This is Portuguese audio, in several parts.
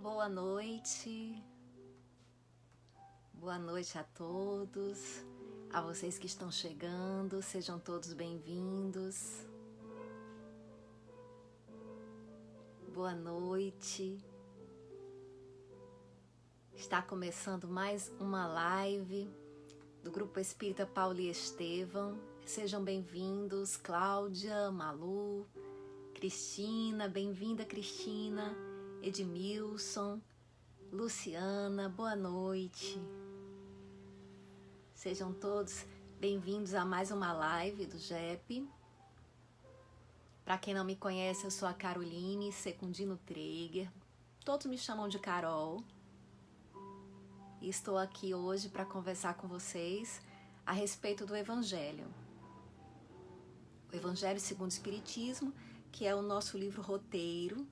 Boa noite a todos, a vocês que estão chegando, sejam todos bem-vindos. Boa noite. Está começando mais uma live do Grupo Espírita Paulo e Estevão. Sejam bem-vindos, Cláudia, Malu, Cristina, bem-vinda Cristina, Edmilson, Luciana, boa noite. Sejam todos bem-vindos a mais uma live do GEP. Para quem não me conhece, eu sou a Caroline Secundino Traeger. Todos me chamam de Carol. E estou aqui hoje para conversar com vocês a respeito do Evangelho. O Evangelho segundo o Espiritismo, que é o nosso livro roteiro,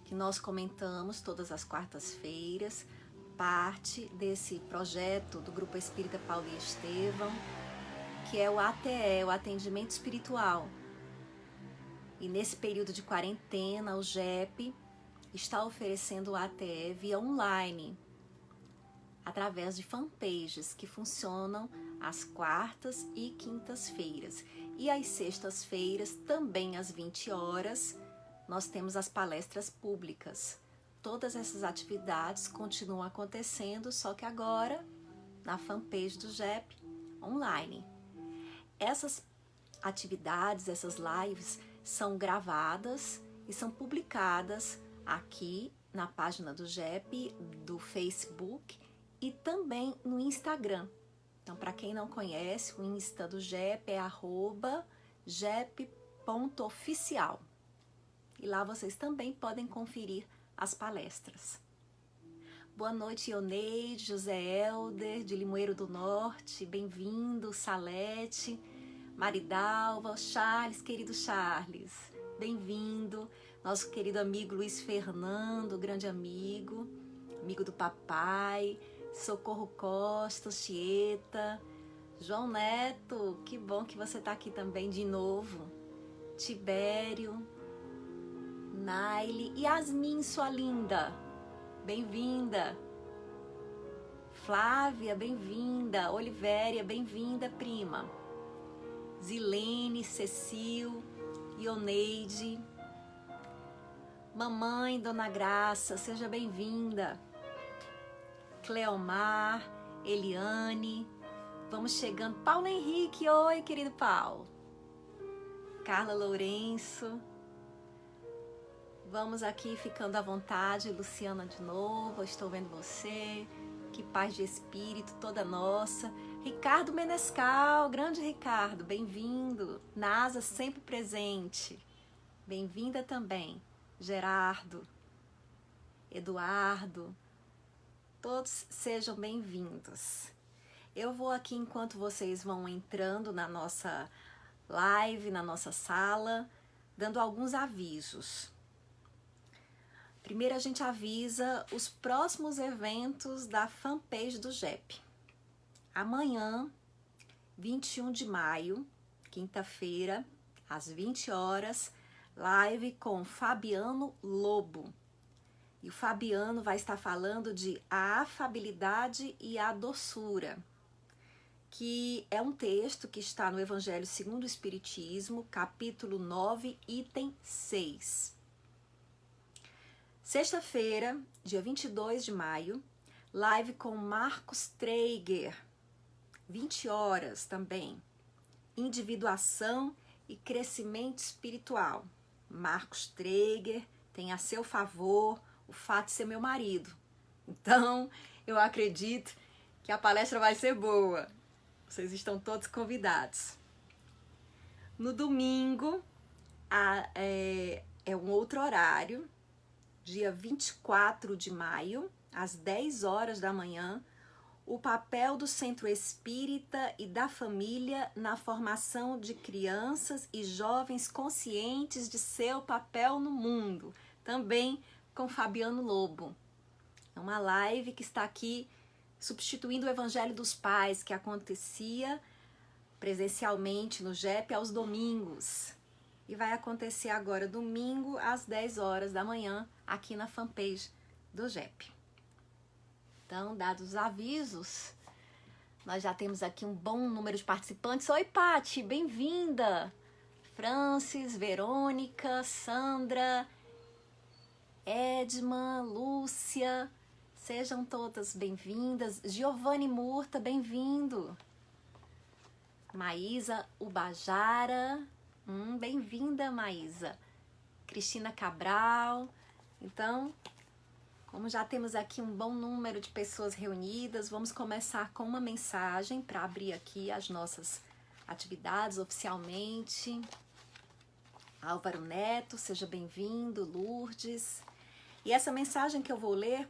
que nós comentamos todas as quartas-feiras, parte desse projeto do Grupo Espírita Paulo e Estevão, que é o ATE, o Atendimento Espiritual. E nesse período de quarentena, o GEP está oferecendo o ATE via online, através de fanpages que funcionam às quartas e quintas-feiras. E às sextas-feiras, também às 20 horas, nós temos as palestras públicas. Todas essas atividades continuam acontecendo, só que agora na fanpage do GEP online. Essas atividades, essas lives são gravadas e são publicadas aqui na página do GEP, do Facebook e também no Instagram. Então, para quem não conhece, o Insta do GEP é @gep.oficial. E lá vocês também podem conferir as palestras. Boa noite, Ioneide, José Helder, de Limoeiro do Norte, bem-vindo, Salete, Maridalva, Charles, querido Charles, bem-vindo, nosso querido amigo Luiz Fernando, grande amigo do papai, Socorro Costa, Chieta, João Neto, que bom que você está aqui também de novo, Tibério, Naile, Yasmin, sua linda, bem-vinda, Flávia, bem-vinda, Olivéria, bem-vinda, prima, Zilene, Cecil, Ioneide, mamãe, Dona Graça, seja bem-vinda, Cleomar, Eliane, vamos chegando, Paulo Henrique, oi querido Paulo, Carla Lourenço, vamos aqui ficando à vontade, Luciana de novo, estou vendo você, que paz de espírito toda nossa, Ricardo Menescal, grande Ricardo, bem-vindo, Nasa sempre presente, bem-vinda também, Gerardo, Eduardo, todos sejam bem-vindos. Eu vou aqui enquanto vocês vão entrando na nossa live, na nossa sala, dando alguns avisos. Primeiro a gente avisa os próximos eventos da fanpage do GEP. Amanhã, 21 de maio, quinta-feira, às 20 horas, live com Fabiano Lobo. E o Fabiano vai estar falando de a afabilidade e a doçura, que é um texto que está no Evangelho segundo o Espiritismo, capítulo 9, item 6. Sexta-feira, dia 22 de maio, live com Marcos Traeger, 20 horas também, individuação e crescimento espiritual. Marcos Traeger tem a seu favor o fato de ser meu marido. Então, eu acredito que a palestra vai ser boa. Vocês estão todos convidados. No domingo, é um outro horário, dia 24 de maio, às 10 horas da manhã, o papel do Centro Espírita e da família na formação de crianças e jovens conscientes de seu papel no mundo. Também com Fabiano Lobo. É uma live que está aqui substituindo o Evangelho dos Pais, que acontecia presencialmente no GEP aos domingos. e vai acontecer agora domingo às 10 horas da manhã aqui na fanpage do GEP. Então, dados os avisos, nós já temos aqui um bom número de participantes. Oi, Pati, bem-vinda! Francis, Verônica, Sandra, Edma, Lúcia, sejam todas bem-vindas. Giovanni Murta, bem-vindo. Maísa Ubajara, bem-vinda, Maísa. Cristina Cabral. Então, como já temos aqui um bom número de pessoas reunidas, vamos começar com uma mensagem para abrir aqui as nossas atividades oficialmente. Álvaro Neto, seja bem-vindo. Lourdes. E essa mensagem que eu vou ler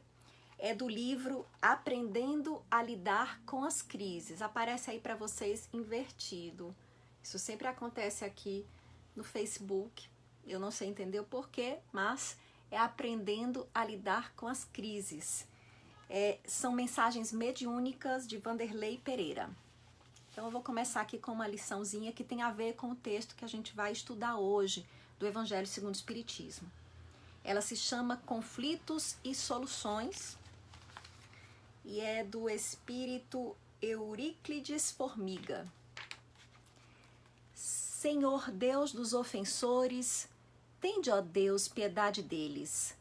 é do livro Aprendendo a Lidar com as Crises. Aparece aí para vocês invertido. Isso sempre acontece aqui no Facebook. Eu não sei entender o porquê, mas é Aprendendo a Lidar com as Crises. São mensagens mediúnicas de Vanderlei Pereira. Então eu vou começar aqui com uma liçãozinha que tem a ver com o texto que a gente vai estudar hoje do Evangelho segundo o Espiritismo. Ela se chama Conflitos e Soluções e é do espírito Euríclides Formiga. Senhor Deus dos ofensores, tende, ó Deus, piedade deles,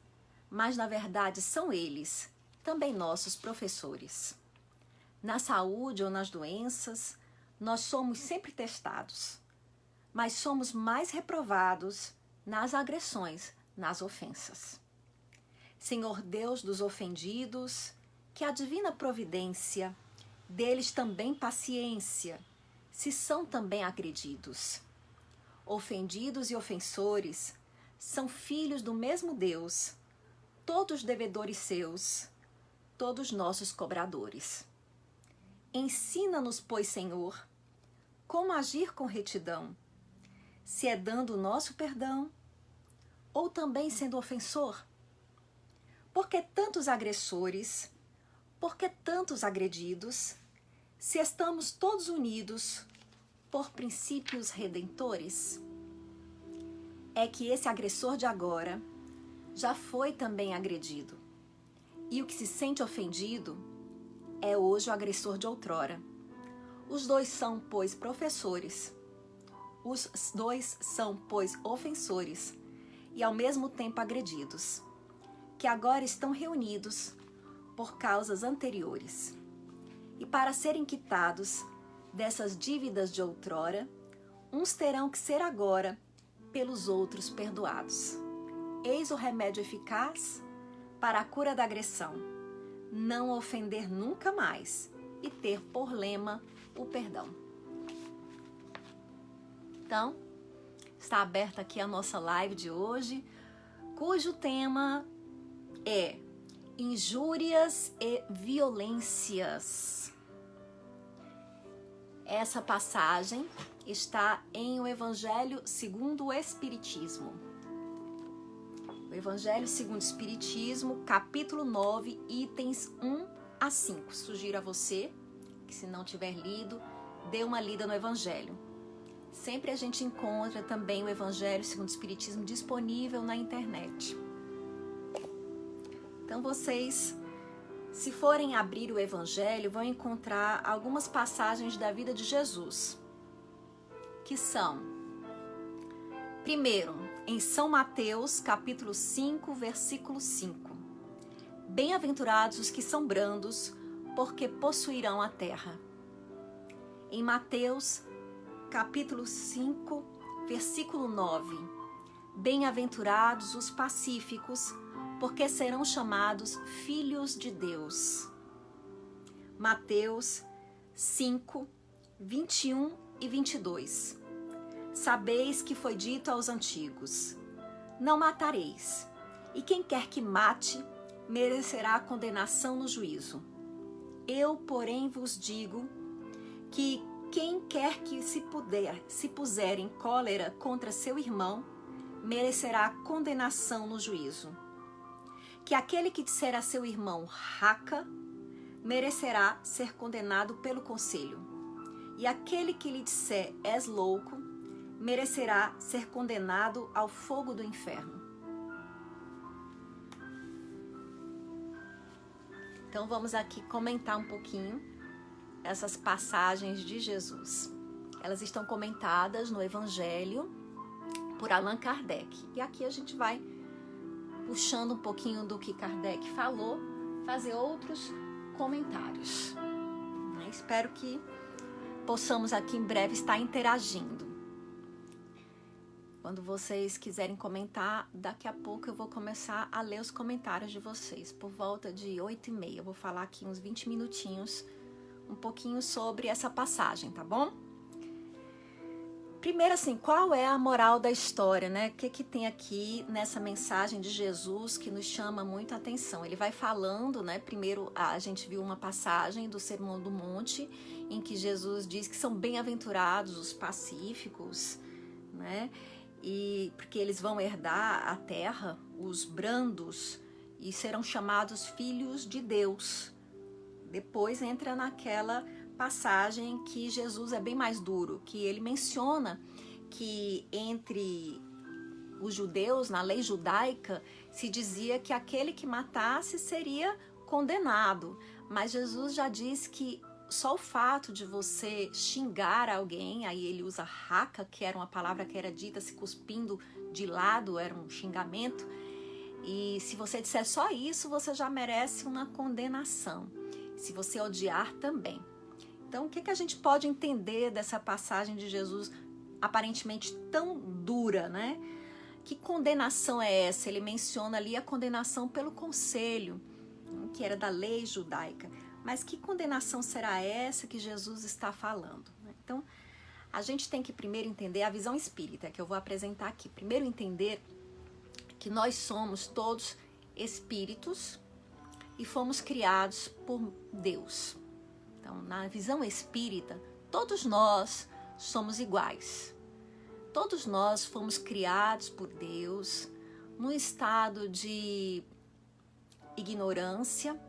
mas na verdade são eles, também nossos professores. Na saúde ou nas doenças, nós somos sempre testados, mas somos mais reprovados nas agressões, nas ofensas. Senhor Deus dos ofendidos, que a divina providência, deles também paciência, se são também agredidos. Ofendidos e ofensores são filhos do mesmo Deus, todos devedores seus, todos nossos cobradores. Ensina-nos, pois, Senhor, como agir com retidão, se é dando o nosso perdão, ou também sendo ofensor? Por que tantos agressores? Por que tantos agredidos? Se estamos todos unidos por princípios redentores? É que esse agressor de agora já foi também agredido. E o que se sente ofendido é hoje o agressor de outrora. Os dois são, pois, professores. Os dois são, pois, ofensores e ao mesmo tempo agredidos, que agora estão reunidos por causas anteriores. E para serem quitados dessas dívidas de outrora, uns terão que ser agora pelos outros perdoados. Eis o remédio eficaz para a cura da agressão: não ofender nunca mais e ter por lema o perdão. Então, está aberta aqui a nossa live de hoje, cujo tema é injúrias e violências. Essa passagem está em o Evangelho segundo o Espiritismo. O Evangelho segundo o Espiritismo, capítulo 9, itens 1 a 5. Sugiro a você que, se não tiver lido, dê uma lida no Evangelho. Sempre a gente encontra também o Evangelho segundo o Espiritismo disponível na internet. Então vocês, se forem abrir o Evangelho, vão encontrar algumas passagens da vida de Jesus, que são, primeiro, em São Mateus, capítulo 5, versículo 5. Bem-aventurados os que são brandos, porque possuirão a terra. Em Mateus, capítulo 5, versículo 9. Bem-aventurados os pacíficos, porque serão chamados filhos de Deus. Mateus 5, 21 e 22. Sabeis que foi dito aos antigos: não matareis, e quem quer que mate, merecerá condenação no juízo. Eu, porém, vos digo que quem quer que se puser em cólera contra seu irmão, merecerá condenação no juízo. Que aquele que disser a seu irmão raca, merecerá ser condenado pelo conselho. E aquele que lhe disser és louco, merecerá ser condenado ao fogo do inferno. Então vamos aqui comentar um pouquinho essas passagens de Jesus. Elas estão comentadas no Evangelho por Allan Kardec. E aqui a gente vai puxando um pouquinho do que Kardec falou, fazer outros comentários. Espero que possamos aqui em breve estar interagindo. Quando vocês quiserem comentar, daqui a pouco eu vou começar a ler os comentários de vocês. Por volta de 8h30, eu vou falar aqui uns 20 minutinhos, um pouquinho sobre essa passagem, tá bom? Primeiro, assim, qual é a moral da história, né? O que tem aqui nessa mensagem de Jesus que nos chama muito a atenção? Ele vai falando, né? Primeiro, a gente viu uma passagem do Sermão do Monte, em que Jesus diz que são bem-aventurados os pacíficos, né? E porque eles vão herdar a terra, os brandos, e serão chamados filhos de Deus. Depois entra naquela passagem que Jesus é bem mais duro, que ele menciona que entre os judeus, na lei judaica, se dizia que aquele que matasse seria condenado. Mas Jesus já diz que só o fato de você xingar alguém, aí ele usa raca, que era uma palavra que era dita se cuspindo de lado, era um xingamento, e se você disser só isso, você já merece uma condenação. Se você odiar também. Então, o que a gente pode entender dessa passagem de Jesus aparentemente tão dura, né? Que condenação é essa? Ele menciona ali a condenação pelo conselho, que era da lei judaica. Mas que condenação será essa que Jesus está falando? Então, a gente tem que primeiro entender a visão espírita, que eu vou apresentar aqui. Primeiro entender que nós somos todos espíritos e fomos criados por Deus. Então, na visão espírita, todos nós somos iguais. Todos nós fomos criados por Deus num estado de ignorância,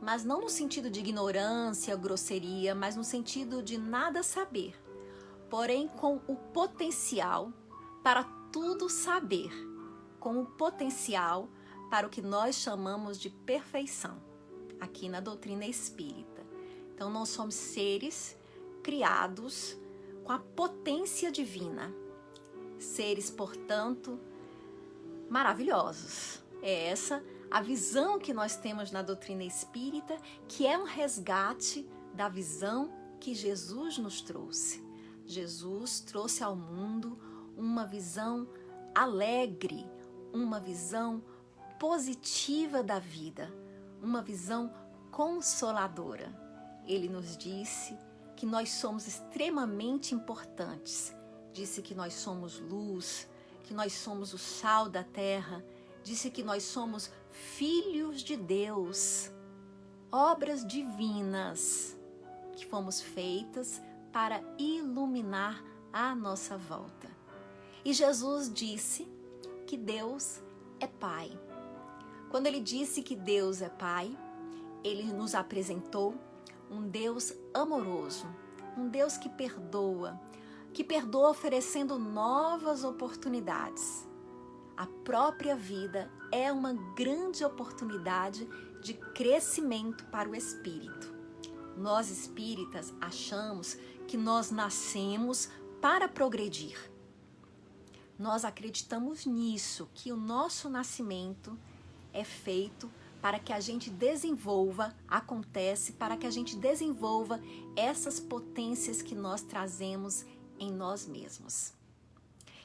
mas não no sentido de ignorância, grosseria, mas no sentido de nada saber, porém com o potencial para tudo saber, com o potencial para o que nós chamamos de perfeição, aqui na doutrina espírita. Então, nós somos seres criados com a potência divina, seres, portanto, maravilhosos. É essa a visão que nós temos na doutrina espírita, que é um resgate da visão que Jesus nos trouxe. Jesus trouxe ao mundo uma visão alegre, uma visão positiva da vida, uma visão consoladora. Ele nos disse que nós somos extremamente importantes. Disse que nós somos luz, que nós somos o sal da terra, disse que nós somos filhos de Deus, obras divinas, que fomos feitas para iluminar a nossa volta. E Jesus disse que Deus é Pai. Quando ele disse que Deus é Pai, ele nos apresentou um Deus amoroso, um Deus que perdoa oferecendo novas oportunidades. A própria vida é uma grande oportunidade de crescimento para o espírito. Nós espíritas achamos que nós nascemos para progredir. Nós acreditamos nisso, que o nosso nascimento é feito para que a gente desenvolva, acontece para que a gente desenvolva essas potências que nós trazemos em nós mesmos.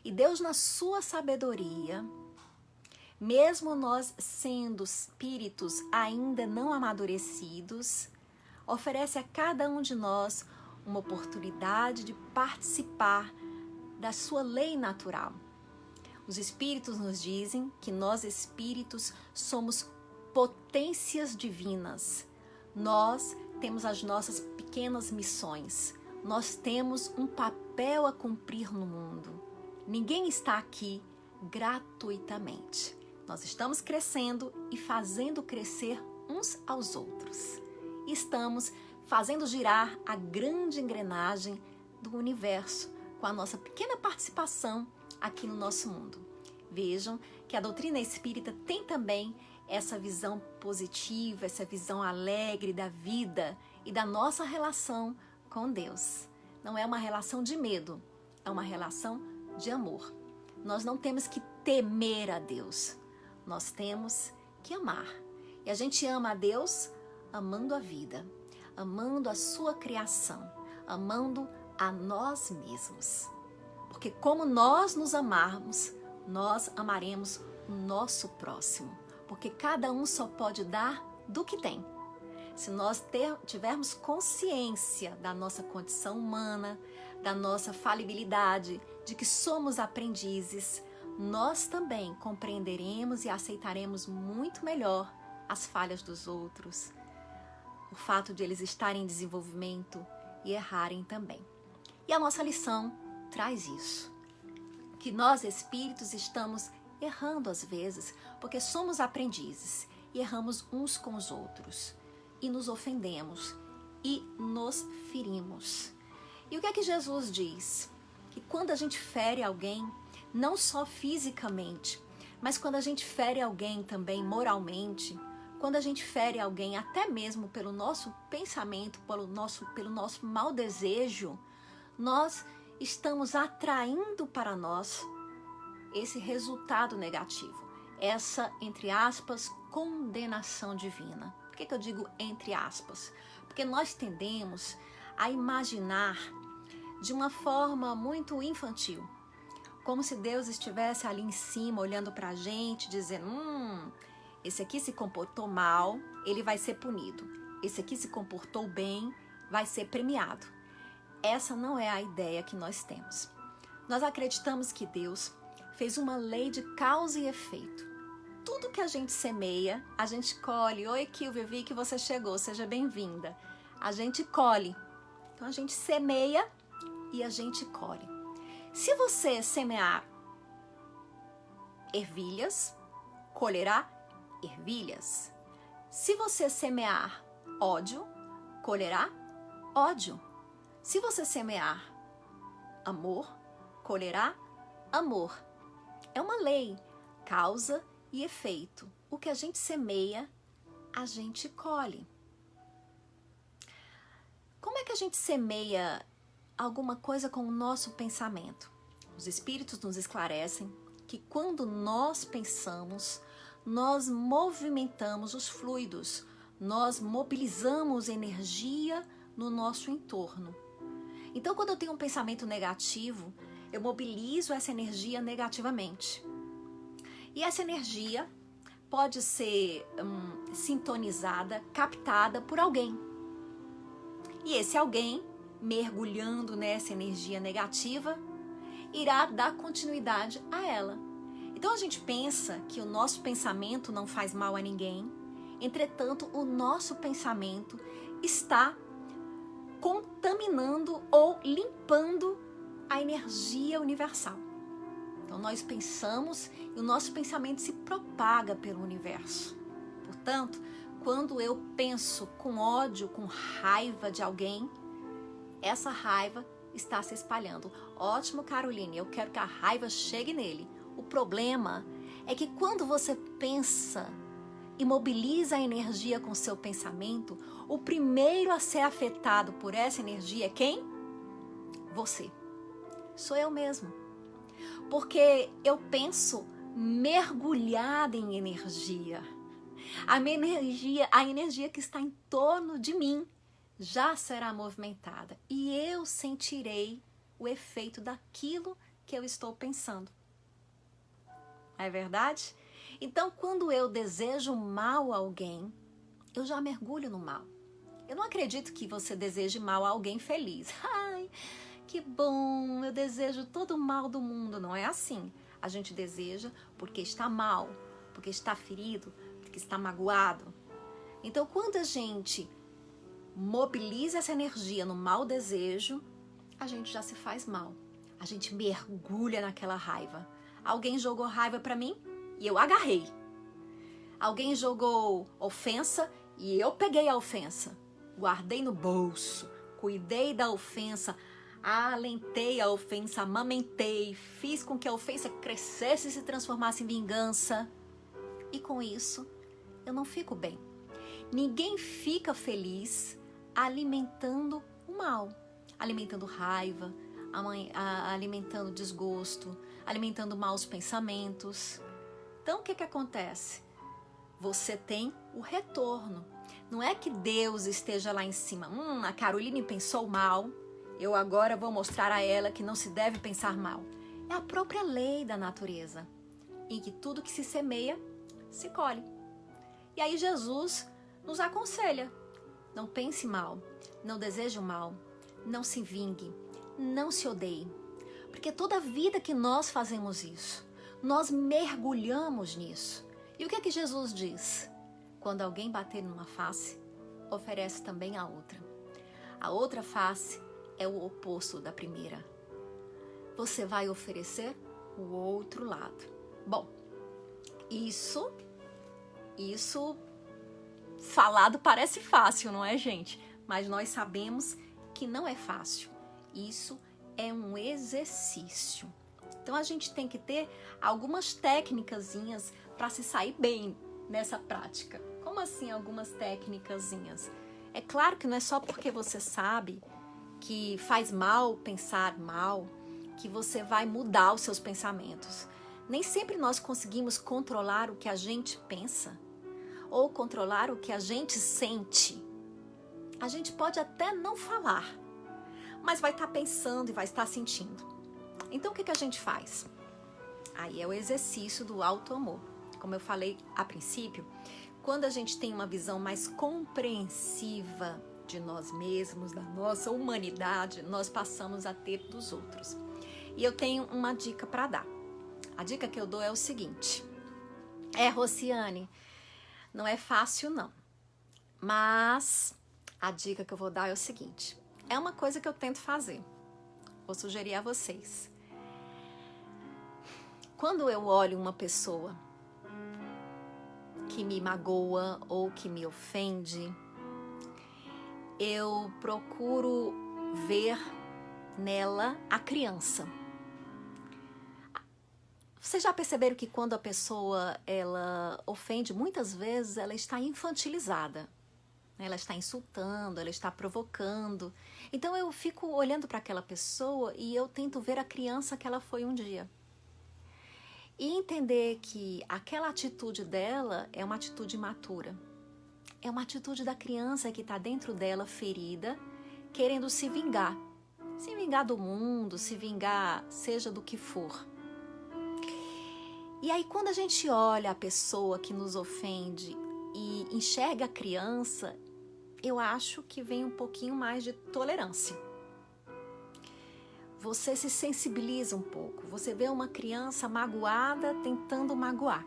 E Deus, na sua sabedoria, mesmo nós sendo espíritos ainda não amadurecidos, oferece a cada um de nós uma oportunidade de participar da sua lei natural. Os espíritos nos dizem que nós espíritos somos potências divinas. Nós temos as nossas pequenas missões. Nós temos um papel a cumprir no mundo. Ninguém está aqui gratuitamente. Nós estamos crescendo e fazendo crescer uns aos outros. Estamos fazendo girar a grande engrenagem do universo, com a nossa pequena participação aqui no nosso mundo. Vejam que a doutrina espírita tem também essa visão positiva, essa visão alegre da vida e da nossa relação com Deus. Não é uma relação de medo, é uma relação de amor. Nós não temos que temer a Deus, nós temos que amar. E a gente ama a Deus amando a vida, amando a sua criação, amando a nós mesmos. Porque como nós nos amarmos, nós amaremos o nosso próximo. Porque cada um só pode dar do que tem. Se nós tivermos consciência da nossa condição humana, da nossa falibilidade, de que somos aprendizes, nós também compreenderemos e aceitaremos muito melhor as falhas dos outros, o fato de eles estarem em desenvolvimento e errarem também. E a nossa lição traz isso, que nós espíritos estamos errando às vezes, porque somos aprendizes e erramos uns com os outros, e nos ofendemos e nos ferimos. E o que é que Jesus diz? Que quando a gente fere alguém, não só fisicamente, mas quando a gente fere alguém também moralmente, quando a gente fere alguém até mesmo pelo nosso pensamento, pelo nosso mau desejo, nós estamos atraindo para nós esse resultado negativo, essa, entre aspas, condenação divina. Por que eu digo entre aspas? Porque nós tendemos a imaginar de uma forma muito infantil, como se Deus estivesse ali em cima olhando para a gente, dizendo, esse aqui se comportou mal, ele vai ser punido. Esse aqui se comportou bem, vai ser premiado. Essa não é a ideia que nós temos. Nós acreditamos que Deus fez uma lei de causa e efeito. Tudo que a gente semeia, a gente colhe. Oi, Kilvia, vi que você chegou, seja bem-vinda. A gente colhe. Então a gente semeia e a gente colhe. Se você semear ervilhas, colherá ervilhas. Se você semear ódio, colherá ódio. Se você semear amor, colherá amor. É uma lei, causa e efeito. O que a gente semeia, a gente colhe. Como é que a gente semeia alguma coisa com o nosso pensamento? Os espíritos nos esclarecem que quando nós pensamos, nós movimentamos os fluidos, nós mobilizamos energia no nosso entorno. Então, quando eu tenho um pensamento negativo, eu mobilizo essa energia negativamente. E essa energia pode ser sintonizada, captada por alguém. E esse alguém, mergulhando nessa energia negativa, irá dar continuidade a ela. Então a gente pensa que o nosso pensamento não faz mal a ninguém, entretanto o nosso pensamento está contaminando ou limpando a energia universal. Então nós pensamos e o nosso pensamento se propaga pelo universo. Portanto, quando eu penso com ódio, com raiva de alguém, essa raiva está se espalhando. Ótimo, Caroline, eu quero que a raiva chegue nele. O problema é que quando você pensa e mobiliza a energia com seu pensamento, o primeiro a ser afetado por essa energia é quem? Você. Sou eu mesmo. Porque eu penso mergulhada em energia. A energia que está em torno de mim já será movimentada e eu sentirei o efeito daquilo que eu estou pensando. É verdade? Então, quando eu desejo mal a alguém, eu já mergulho no mal. Eu não acredito que você deseje mal a alguém feliz. Ai, que bom, eu desejo todo o mal do mundo. Não é assim. A gente deseja porque está mal, porque está ferido, porque está magoado. Então, quando a gente mobiliza essa energia no mau desejo, a gente já se faz mal. A gente mergulha naquela raiva. Alguém jogou raiva para mim e eu agarrei. Alguém jogou ofensa e eu peguei a ofensa. Guardei no bolso, cuidei da ofensa, alentei a ofensa, amamentei, fiz com que a ofensa crescesse e se transformasse em vingança. E com isso, eu não fico bem. Ninguém fica feliz alimentando o mal, alimentando raiva, alimentando desgosto, alimentando maus pensamentos. Então, o que acontece? Você tem o retorno. Não é que Deus esteja lá em cima. A Caroline pensou mal, eu agora vou mostrar a ela que não se deve pensar mal. É a própria lei da natureza, em que tudo que se semeia, se colhe. E aí Jesus nos aconselha: não pense mal, não deseje o mal, não se vingue, não se odeie. Porque toda vida que nós fazemos isso, nós mergulhamos nisso. E o que é que Jesus diz? Quando alguém bater numa face, oferece também a outra. A outra face é o oposto da primeira. Você vai oferecer o outro lado. Bom, isso falado parece fácil, não é, gente? Mas nós sabemos que não é fácil. Isso é um exercício. Então a gente tem que ter algumas técnicazinhas para se sair bem nessa prática. Como assim algumas técnicazinhas? É claro que não é só porque você sabe que faz mal pensar mal que você vai mudar os seus pensamentos. Nem sempre nós conseguimos controlar o que a gente pensa ou controlar o que a gente sente. A gente pode até não falar, mas vai estar pensando e vai estar sentindo. Então o que a gente faz? Aí é o exercício do auto-amor. Como eu falei a princípio, quando a gente tem uma visão mais compreensiva de nós mesmos, da nossa humanidade, nós passamos a ter dos outros. E eu tenho uma dica para dar. A dica que eu dou é o seguinte: Rociane, não é fácil não, mas a dica que eu vou dar é o seguinte: é uma coisa que eu tento fazer, vou sugerir a vocês. Quando eu olho uma pessoa que me magoa ou que me ofende, eu procuro ver nela a criança. Vocês já perceberam que quando a pessoa ela ofende, muitas vezes ela está infantilizada, ela está insultando, ela está provocando. Então eu fico olhando para aquela pessoa e eu tento ver a criança que ela foi um dia. E entender que aquela atitude dela é uma atitude imatura. É uma atitude da criança que está dentro dela ferida, querendo se vingar. Se vingar do mundo, se vingar seja do que for. E aí quando a gente olha a pessoa que nos ofende e enxerga a criança, eu acho que vem um pouquinho mais de tolerância. Você se sensibiliza um pouco, você vê uma criança magoada tentando magoar.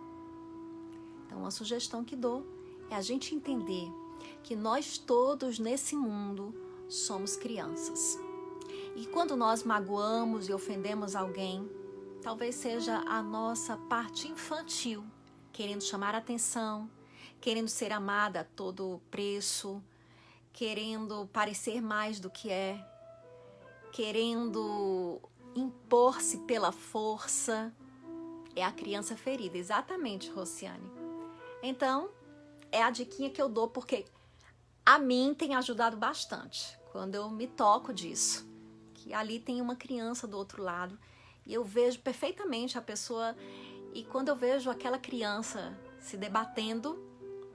Então a sugestão que dou é a gente entender que nós todos nesse mundo somos crianças. E quando nós magoamos e ofendemos alguém, talvez seja a nossa parte infantil, querendo chamar a atenção, querendo ser amada a todo preço, querendo parecer mais do que é, querendo impor-se pela força. É a criança ferida, exatamente, Rociane. Então, é a diquinha que eu dou, porque a mim tem ajudado bastante, quando eu me toco disso, que ali tem uma criança do outro lado, e eu vejo perfeitamente a pessoa, e quando eu vejo aquela criança se debatendo,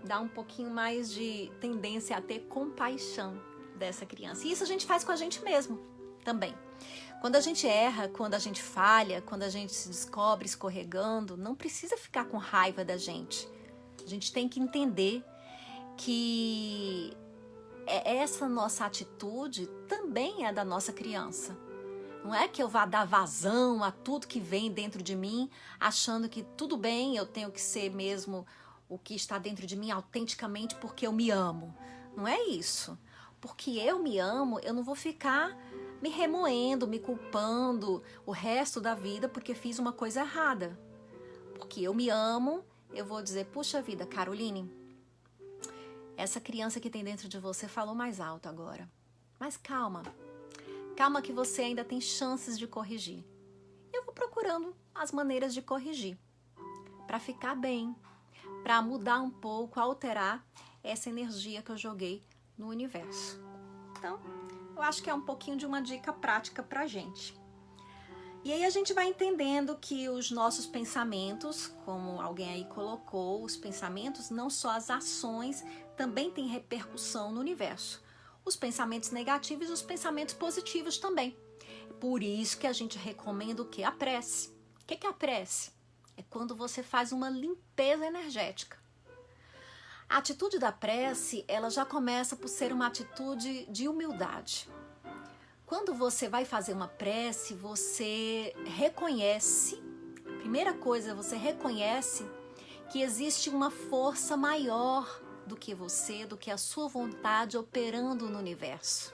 dá um pouquinho mais de tendência a ter compaixão dessa criança. E isso a gente faz com a gente mesmo também. Quando a gente erra, quando a gente falha, quando a gente se descobre escorregando, não precisa ficar com raiva da gente. A gente tem que entender que essa nossa atitude também é da nossa criança. Não é que eu vá dar vazão a tudo que vem dentro de mim, achando que tudo bem, eu tenho que ser mesmo o que está dentro de mim autenticamente porque eu me amo. Não é isso. Porque eu me amo, eu não vou ficar me remoendo, me culpando o resto da vida porque fiz uma coisa errada. Porque eu me amo, eu vou dizer: puxa vida, Caroline, essa criança que tem dentro de você falou mais alto agora. Mas calma, Calma que você ainda tem chances de corrigir. Eu vou procurando as maneiras de corrigir, para ficar bem, para mudar um pouco, alterar essa energia que eu joguei no universo. Então, eu acho que é um pouquinho de uma dica prática pra gente. E aí a gente vai entendendo que os nossos pensamentos, como alguém aí colocou, os pensamentos, não só as ações, também têm repercussão no universo. Os pensamentos negativos e os pensamentos positivos também. Por isso que a gente recomenda o quê? A prece. O que é a prece? É quando você faz uma limpeza energética. A atitude da prece, ela já começa por ser uma atitude de humildade. Quando você vai fazer uma prece, você reconhece, primeira coisa, você reconhece que existe uma força maior do que você, do que a sua vontade operando no universo.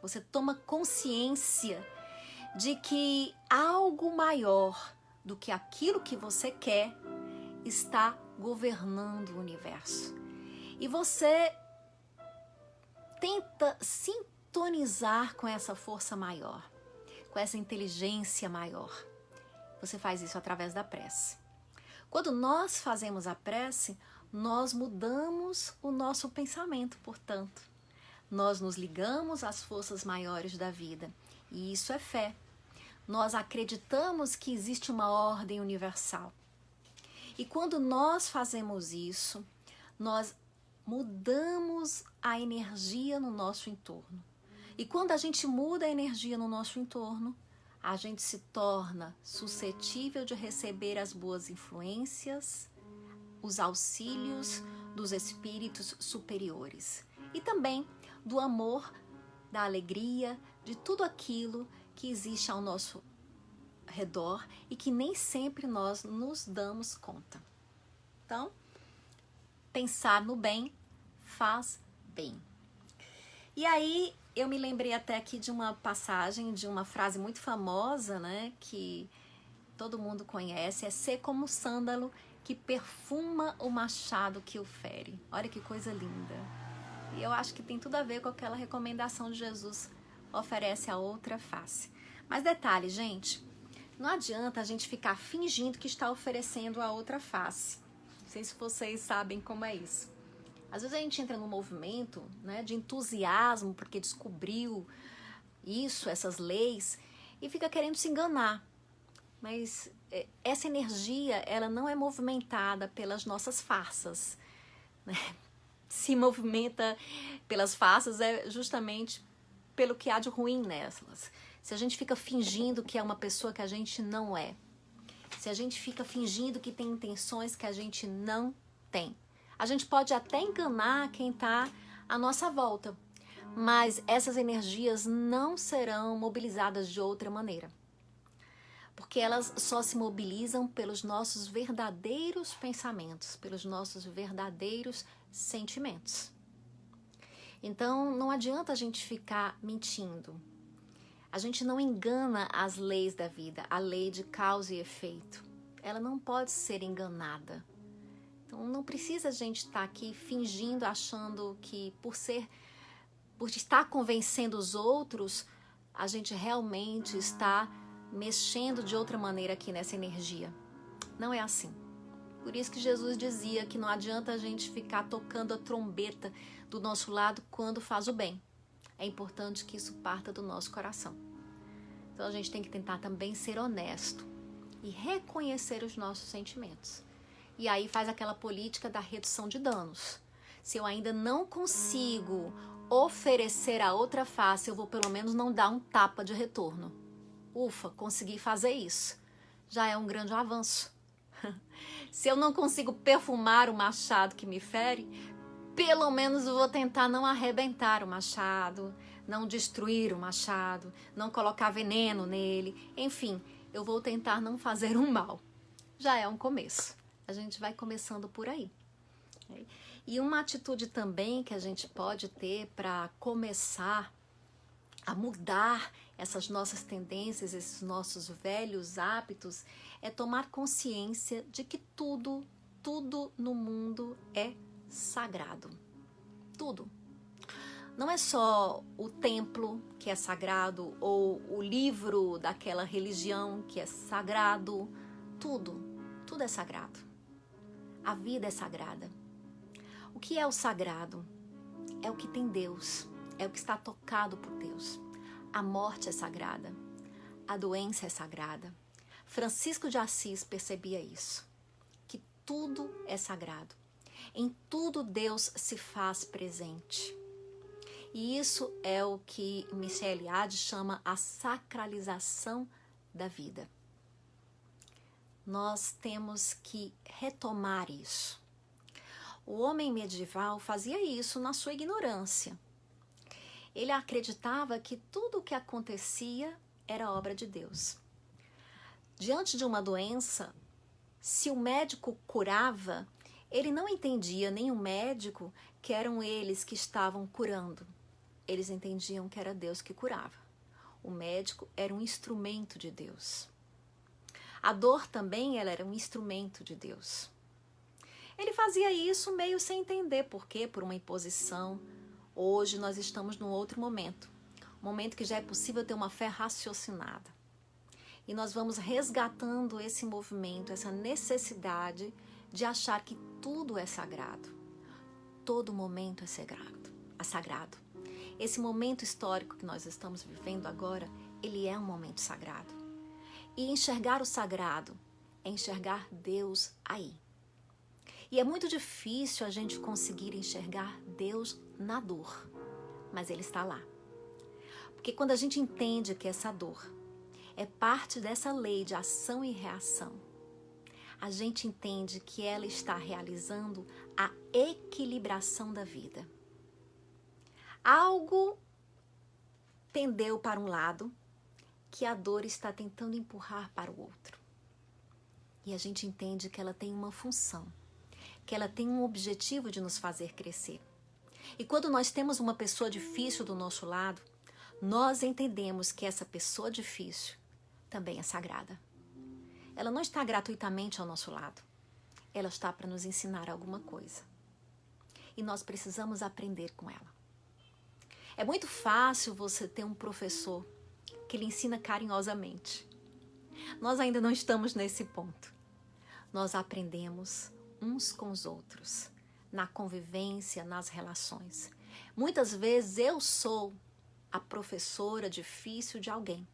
Você toma consciência de que algo maior do que aquilo que você quer está governando o universo. E você tenta sintonizar com essa força maior, com essa inteligência maior. Você faz isso através da prece. Quando nós fazemos a prece, nós mudamos o nosso pensamento, portanto. Nós nos ligamos às forças maiores da vida. E isso é fé. Nós acreditamos que existe uma ordem universal. E quando nós fazemos isso, nós mudamos a energia no nosso entorno. E quando a gente muda a energia no nosso entorno, a gente se torna suscetível de receber as boas influências, os auxílios dos espíritos superiores. E também do amor, da alegria, de tudo aquilo que existe ao nosso redor e que nem sempre nós nos damos conta. Então, pensar no bem faz bem. E aí, eu me lembrei até aqui de uma passagem, de uma frase muito famosa, né, que todo mundo conhece, é ser como o sândalo que perfuma o machado que o fere. Olha que coisa linda. E eu acho que tem tudo a ver com aquela recomendação de Jesus, oferece a outra face. Mas detalhe, gente, não adianta a gente ficar fingindo que está oferecendo a outra face. Não sei se vocês sabem como é isso. Às vezes a gente entra num movimento, né, de entusiasmo porque descobriu isso, essas leis, e fica querendo se enganar. Mas essa energia, ela não é movimentada pelas nossas farsas, né? Se movimenta pelas farsas é justamente pelo que há de ruim nelas. Se a gente fica fingindo que é uma pessoa que a gente não é, se a gente fica fingindo que tem intenções que a gente não tem, a gente pode até enganar quem está à nossa volta, mas essas energias não serão mobilizadas de outra maneira, porque elas só se mobilizam pelos nossos verdadeiros pensamentos, pelos nossos verdadeiros sentimentos. Então, não adianta a gente ficar mentindo. A gente não engana as leis da vida, a lei de causa e efeito. Ela não pode ser enganada. Então, não precisa a gente estar aqui fingindo, achando que por estar convencendo os outros, a gente realmente está mexendo de outra maneira aqui nessa energia. Não é assim. Por isso que Jesus dizia que não adianta a gente ficar tocando a trombeta do nosso lado quando faz o bem. É importante que isso parta do nosso coração. Então a gente tem que tentar também ser honesto e reconhecer os nossos sentimentos. E aí faz aquela política da redução de danos. Se eu ainda não consigo oferecer a outra face, eu vou pelo menos não dar um tapa de retorno. Ufa, consegui fazer isso. Já é um grande avanço. Se eu não consigo perfumar o machado que me fere, pelo menos eu vou tentar não arrebentar o machado, não destruir o machado, não colocar veneno nele. Enfim, eu vou tentar não fazer um mal. Já é um começo. A gente vai começando por aí. E uma atitude também que a gente pode ter para começar a mudar essas nossas tendências, esses nossos velhos hábitos, é tomar consciência de que tudo no mundo é sagrado. Tudo. Não é só o templo que é sagrado ou o livro daquela religião que é sagrado. Tudo é sagrado. A vida é sagrada. O que é o sagrado? É o que tem Deus, é o que está tocado por Deus. A morte é sagrada, a doença é sagrada. Francisco de Assis percebia isso, que tudo é sagrado. Em tudo Deus se faz presente. E isso é o que Michel Eliade chama a sacralização da vida. Nós temos que retomar isso. O homem medieval fazia isso na sua ignorância. Ele acreditava que tudo o que acontecia era obra de Deus. Diante de uma doença, se o médico curava, ele não entendia, nem o médico, que eram eles que estavam curando. Eles entendiam que era Deus que curava. O médico era um instrumento de Deus. A dor também ela era um instrumento de Deus. Ele fazia isso meio sem entender por quê, por uma imposição. Hoje nós estamos num outro momento. Um momento que já é possível ter uma fé raciocinada. E nós vamos resgatando esse movimento, essa necessidade de achar que tudo é sagrado. Todo momento é sagrado. Esse momento histórico que nós estamos vivendo agora, ele é um momento sagrado. E enxergar o sagrado é enxergar Deus aí. E é muito difícil a gente conseguir enxergar Deus na dor, mas Ele está lá. Porque quando a gente entende que essa dor é parte dessa lei de ação e reação, a gente entende que ela está realizando a equilibração da vida. Algo pendeu para um lado que a dor está tentando empurrar para o outro. E a gente entende que ela tem uma função, que ela tem um objetivo de nos fazer crescer. E quando nós temos uma pessoa difícil do nosso lado, nós entendemos que essa pessoa difícil também é sagrada. Ela não está gratuitamente ao nosso lado. Ela está para nos ensinar alguma coisa. E nós precisamos aprender com ela. É muito fácil você ter um professor que lhe ensina carinhosamente. Nós ainda não estamos nesse ponto. Nós aprendemos uns com os outros, na convivência, nas relações. Muitas vezes eu sou a professora difícil de alguém,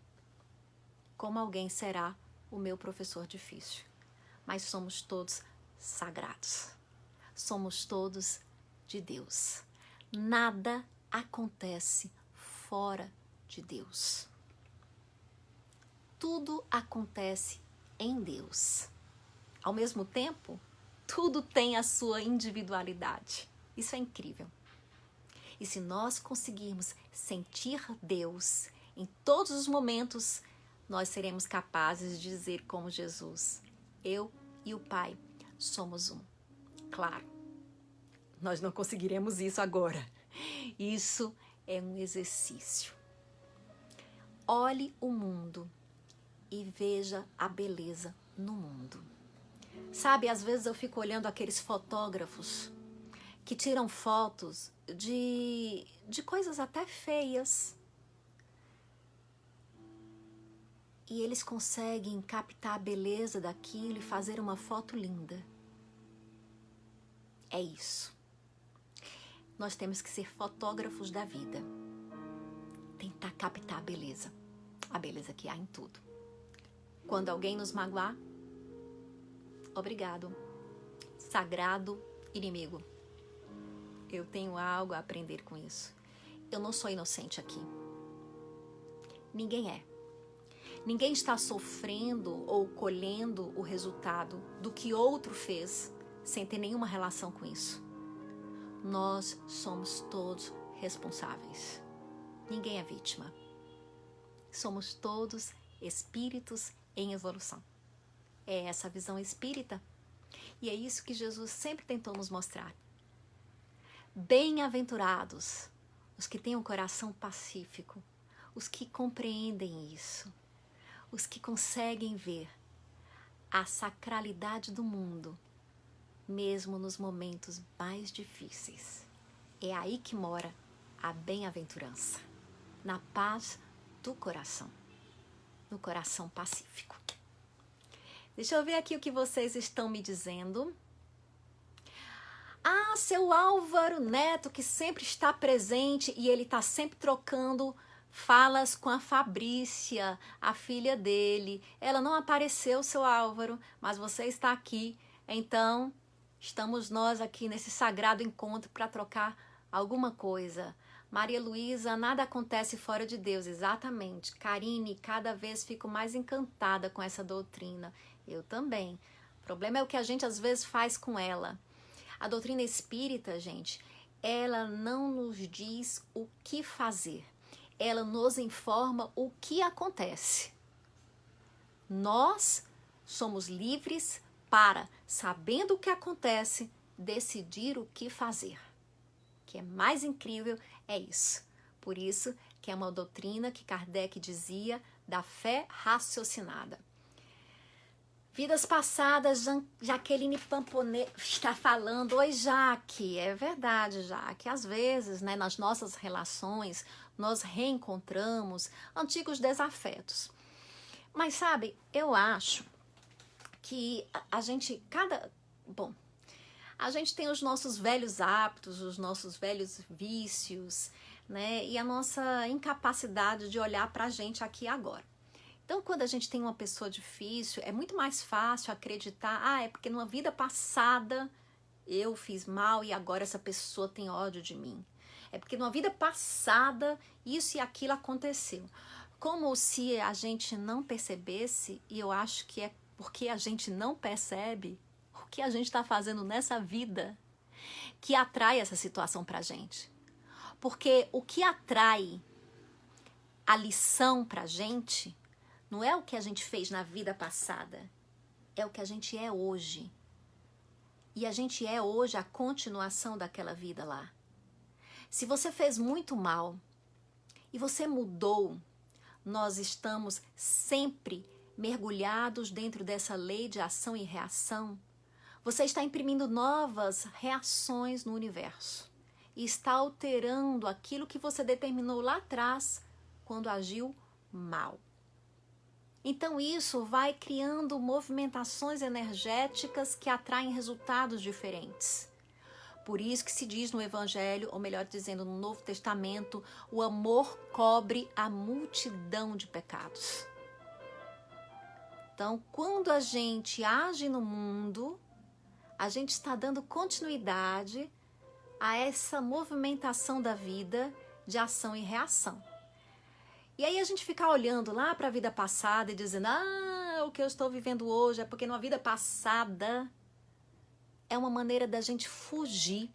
como alguém será o meu professor difícil. Mas somos todos sagrados, somos todos de Deus. Nada acontece fora de Deus. Tudo acontece em Deus. Ao mesmo tempo, tudo tem a sua individualidade. Isso é incrível. E se nós conseguirmos sentir Deus em todos os momentos, nós seremos capazes de dizer como Jesus: eu e o Pai somos um. Claro, nós não conseguiremos isso agora. Isso é um exercício. Olhe o mundo e veja a beleza no mundo. Sabe, às vezes eu fico olhando aqueles fotógrafos que tiram fotos de coisas até feias. E eles conseguem captar a beleza daquilo e fazer uma foto linda. É isso. Nós temos que ser fotógrafos da vida. Tentar captar a beleza que há em tudo. Quando alguém nos magoar, obrigado, sagrado inimigo. Eu tenho algo a aprender com isso. Eu não sou inocente aqui. Ninguém é. Ninguém está sofrendo ou colhendo o resultado do que outro fez sem ter nenhuma relação com isso. Nós somos todos responsáveis. Ninguém é vítima. Somos todos espíritos em evolução. É essa a visão espírita. E é isso que Jesus sempre tentou nos mostrar. Bem-aventurados os que têm um coração pacífico, os que compreendem isso, os que conseguem ver a sacralidade do mundo, mesmo nos momentos mais difíceis. É aí que mora a bem-aventurança, na paz do coração, no coração pacífico. Deixa eu ver aqui o que vocês estão me dizendo. Ah, seu Álvaro Neto, que sempre está presente e ele está sempre trocando falas com a Fabrícia, a filha dele. Ela não apareceu, seu Álvaro, mas você está aqui. Então, estamos nós aqui nesse sagrado encontro para trocar alguma coisa. Maria Luísa, nada acontece fora de Deus, exatamente. Karine, cada vez fico mais encantada com essa doutrina. Eu também. O problema é o que a gente às vezes faz com ela. A doutrina espírita, gente, ela não nos diz o que fazer. Ela nos informa o que acontece. Nós somos livres para, sabendo o que acontece, decidir o que fazer. O que é mais incrível é isso. Por isso que é uma doutrina que Kardec dizia da fé raciocinada. Vidas passadas, Jaqueline Pamponê está falando. Oi, Jaque. É verdade, Jaque. Às vezes, né, nas nossas relações, nós reencontramos antigos desafetos. Mas, sabe, eu acho que a gente tem os nossos velhos hábitos, os nossos velhos vícios, né, e a nossa incapacidade de olhar para a gente aqui e agora. Então, quando a gente tem uma pessoa difícil, é muito mais fácil acreditar, é porque numa vida passada eu fiz mal e agora essa pessoa tem ódio de mim. É porque numa vida passada isso e aquilo aconteceu. Como se a gente não percebesse, e eu acho que é porque a gente não percebe o que a gente está fazendo nessa vida que atrai essa situação pra gente. Porque o que atrai a lição pra gente não é o que a gente fez na vida passada, é o que a gente é hoje. E a gente é hoje a continuação daquela vida lá. Se você fez muito mal e você mudou, nós estamos sempre mergulhados dentro dessa lei de ação e reação. Você está imprimindo novas reações no universo e está alterando aquilo que você determinou lá atrás quando agiu mal. Então isso vai criando movimentações energéticas que atraem resultados diferentes. Por isso que se diz no Evangelho, ou melhor dizendo, no Novo Testamento, o amor cobre a multidão de pecados. Então, quando a gente age no mundo, a gente está dando continuidade a essa movimentação da vida de ação e reação. E aí a gente fica olhando lá para a vida passada e dizendo, o que eu estou vivendo hoje é porque numa vida passada é uma maneira da gente fugir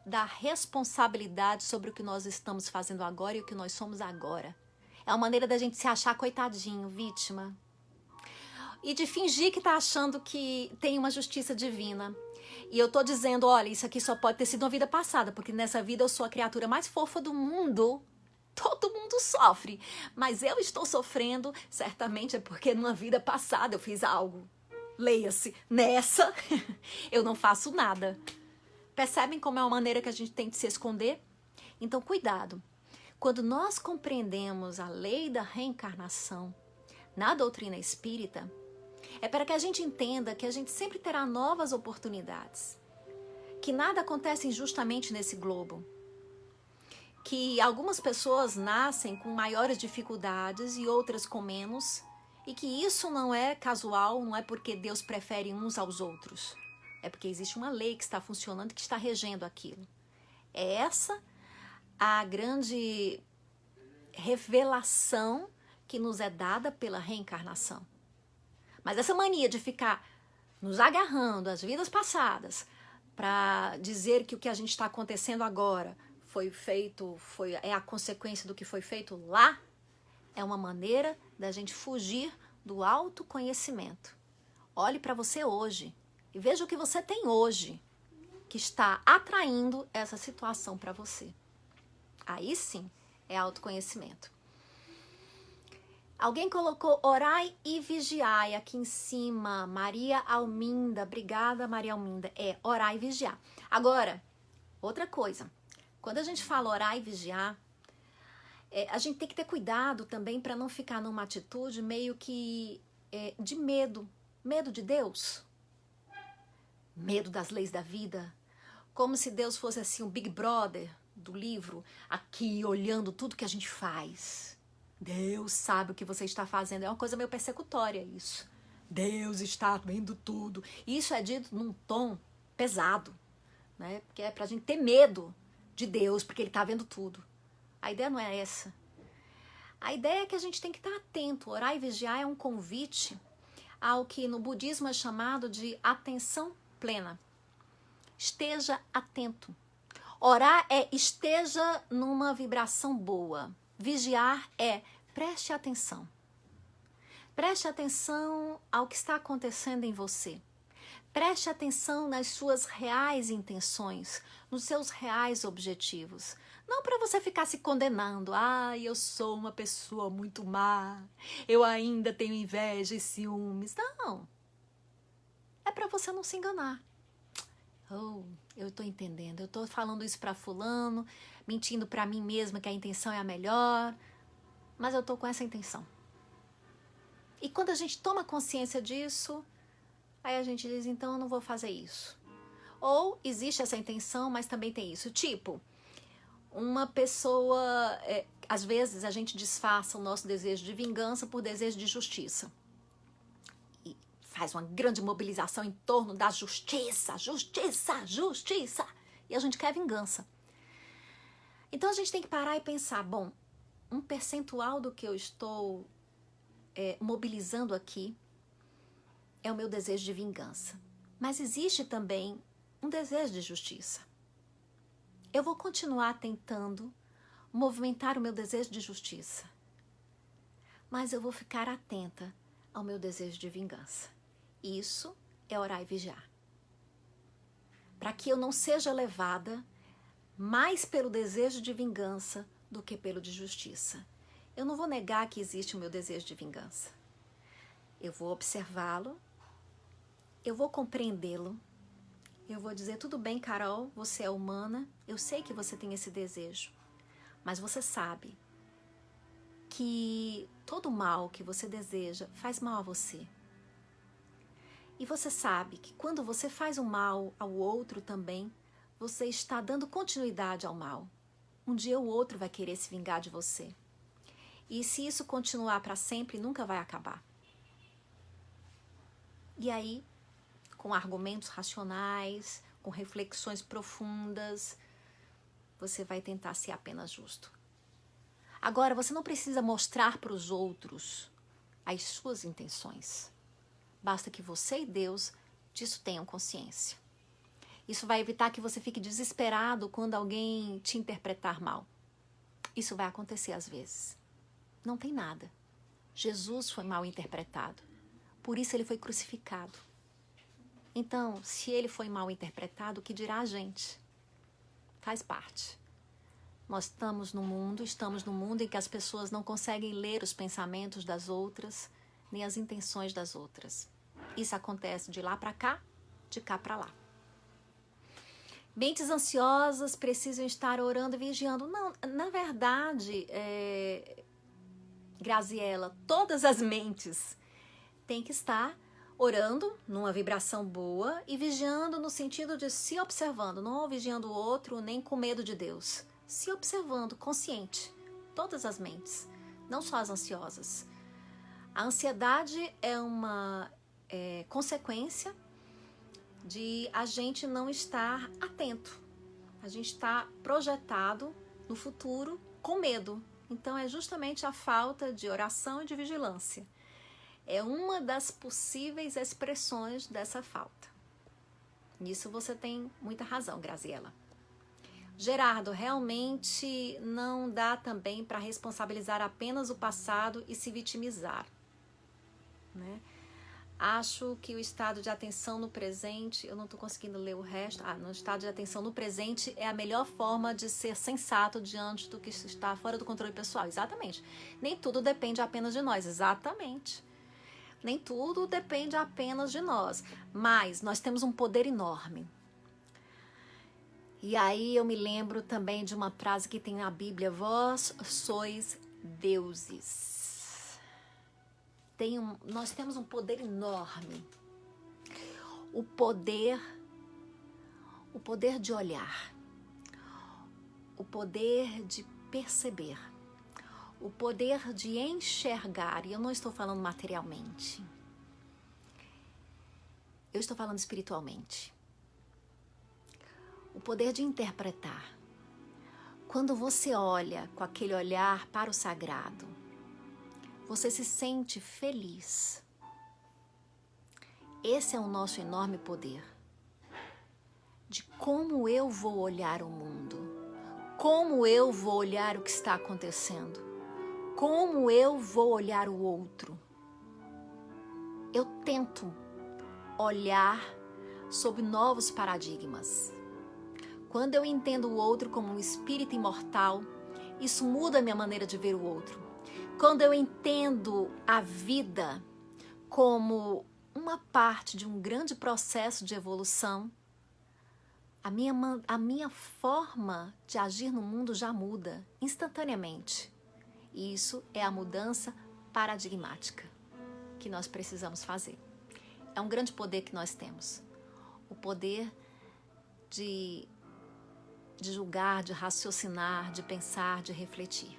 da responsabilidade sobre o que nós estamos fazendo agora e o que nós somos agora. É uma maneira da gente se achar coitadinho, vítima. E de fingir que está achando que tem uma justiça divina. E eu estou dizendo, olha, isso aqui só pode ter sido uma vida passada, porque nessa vida eu sou a criatura mais fofa do mundo. Todo mundo sofre, mas eu estou sofrendo, certamente é porque numa vida passada eu fiz algo. Leia-se, nessa eu não faço nada. Percebem como é uma maneira que a gente tem de se esconder? Então, cuidado. Quando nós compreendemos a lei da reencarnação na doutrina espírita, é para que a gente entenda que a gente sempre terá novas oportunidades, que nada acontece injustamente nesse globo, que algumas pessoas nascem com maiores dificuldades e outras com menos, e que isso não é casual, não é porque Deus prefere uns aos outros. É porque existe uma lei que está funcionando e que está regendo aquilo. É essa a grande revelação que nos é dada pela reencarnação. Mas essa mania de ficar nos agarrando às vidas passadas para dizer que o que a gente está acontecendo agora foi feito, é a consequência do que foi feito lá, é uma maneira da gente fugir do autoconhecimento. Olhe para você hoje e veja o que você tem hoje que está atraindo essa situação para você. Aí sim é autoconhecimento. Alguém colocou orai e vigiai aqui em cima. Maria Alminda, obrigada Maria Alminda. É orar e vigiar. Agora, outra coisa. Quando a gente fala orar e vigiar, a gente tem que ter cuidado também para não ficar numa atitude meio que de medo. Medo de Deus. Medo das leis da vida. Como se Deus fosse assim um Big Brother do livro, aqui olhando tudo que a gente faz. Deus sabe o que você está fazendo. É uma coisa meio persecutória isso. Deus está vendo tudo. Isso é dito num tom pesado, né? Porque é pra gente ter medo de Deus, porque Ele está vendo tudo. A ideia não é essa. A ideia é que a gente tem que estar atento. Orar e vigiar é um convite ao que no budismo é chamado de atenção plena. Esteja atento. Orar é esteja numa vibração boa. Vigiar é preste atenção. Preste atenção ao que está acontecendo em você. Preste atenção nas suas reais intenções, nos seus reais objetivos. Não para você ficar se condenando. Eu sou uma pessoa muito má. Eu ainda tenho inveja e ciúmes. Não. É para você não se enganar. Eu estou entendendo. Eu estou falando isso para fulano, mentindo para mim mesma que a intenção é a melhor. Mas eu estou com essa intenção. E quando a gente toma consciência disso, aí a gente diz, então eu não vou fazer isso. Ou existe essa intenção, mas também tem isso. Tipo, uma pessoa, às vezes a gente disfarça o nosso desejo de vingança por desejo de justiça. E faz uma grande mobilização em torno da justiça, justiça, justiça. E a gente quer vingança. Então a gente tem que parar e pensar, bom, um percentual do que eu estou mobilizando aqui é o meu desejo de vingança. Mas existe também um desejo de justiça. Eu vou continuar tentando movimentar o meu desejo de justiça. Mas eu vou ficar atenta ao meu desejo de vingança. Isso é orar e vigiar. Para que eu não seja levada mais pelo desejo de vingança do que pelo de justiça. Eu não vou negar que existe o meu desejo de vingança. Eu vou observá-lo, eu vou compreendê-lo, eu vou dizer, tudo bem, Carol, você é humana, eu sei que você tem esse desejo, mas você sabe que todo mal que você deseja faz mal a você. E você sabe que quando você faz um mal ao outro também, você está dando continuidade ao mal. Um dia o outro vai querer se vingar de você. E se isso continuar para sempre, nunca vai acabar. E aí, com argumentos racionais, com reflexões profundas, você vai tentar ser apenas justo. Agora, você não precisa mostrar para os outros as suas intenções. Basta que você e Deus disso tenham consciência. Isso vai evitar que você fique desesperado quando alguém te interpretar mal. Isso vai acontecer às vezes. Não tem nada. Jesus foi mal interpretado. Por isso ele foi crucificado. Então, se ele foi mal interpretado, o que dirá a gente? Faz parte. Nós estamos num mundo em que as pessoas não conseguem ler os pensamentos das outras, nem as intenções das outras. Isso acontece de lá para cá, de cá para lá. Mentes ansiosas precisam estar orando e vigiando. Não, na verdade, Graziela, todas as mentes têm que estar orando numa vibração boa e vigiando no sentido de se observando, não vigiando o outro nem com medo de Deus. Se observando, consciente, todas as mentes, não só as ansiosas. A ansiedade é uma consequência de a gente não estar atento. A gente está projetado no futuro com medo. Então é justamente a falta de oração e de vigilância. É uma das possíveis expressões dessa falta. Nisso você tem muita razão, Graziela. Gerardo, realmente não dá também para responsabilizar apenas o passado e se vitimizar, né? Acho que o estado de atenção no presente, eu não estou conseguindo ler o resto, no estado de atenção no presente é a melhor forma de ser sensato diante do que está fora do controle pessoal. Exatamente. Nem tudo depende apenas de nós, exatamente. Nem tudo depende apenas de nós, mas nós temos um poder enorme. E aí eu me lembro também de uma frase que tem na Bíblia: vós sois deuses. Nós temos um poder enorme. O poder de olhar, o poder de perceber, o poder de enxergar. E eu não estou falando materialmente. Eu estou falando espiritualmente. O poder de interpretar. Quando você olha com aquele olhar para o sagrado, você se sente feliz. Esse é o nosso enorme poder. De como eu vou olhar o mundo. Como eu vou olhar o que está acontecendo. Como eu vou olhar o outro. Eu tento olhar sob novos paradigmas. Quando eu entendo o outro como um espírito imortal, isso muda a minha maneira de ver o outro. Quando eu entendo a vida como uma parte de um grande processo de evolução, a minha forma de agir no mundo já muda instantaneamente. E isso é a mudança paradigmática que nós precisamos fazer. É um grande poder que nós temos. O poder de julgar, de raciocinar, de pensar, de refletir.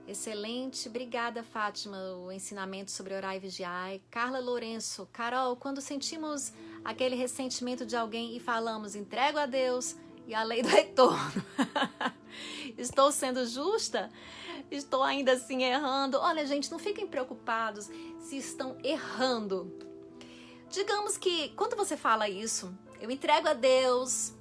Excelente, obrigada, Fátima, o ensinamento sobre orar e vigiar. Carla Lourenço: Carol, quando sentimos aquele ressentimento de alguém e falamos, entrego a Deus e a lei do retorno, estou sendo justa? Estou ainda assim errando? Olha, gente, não fiquem preocupados se estão errando. Digamos que quando você fala isso, eu entrego a Deus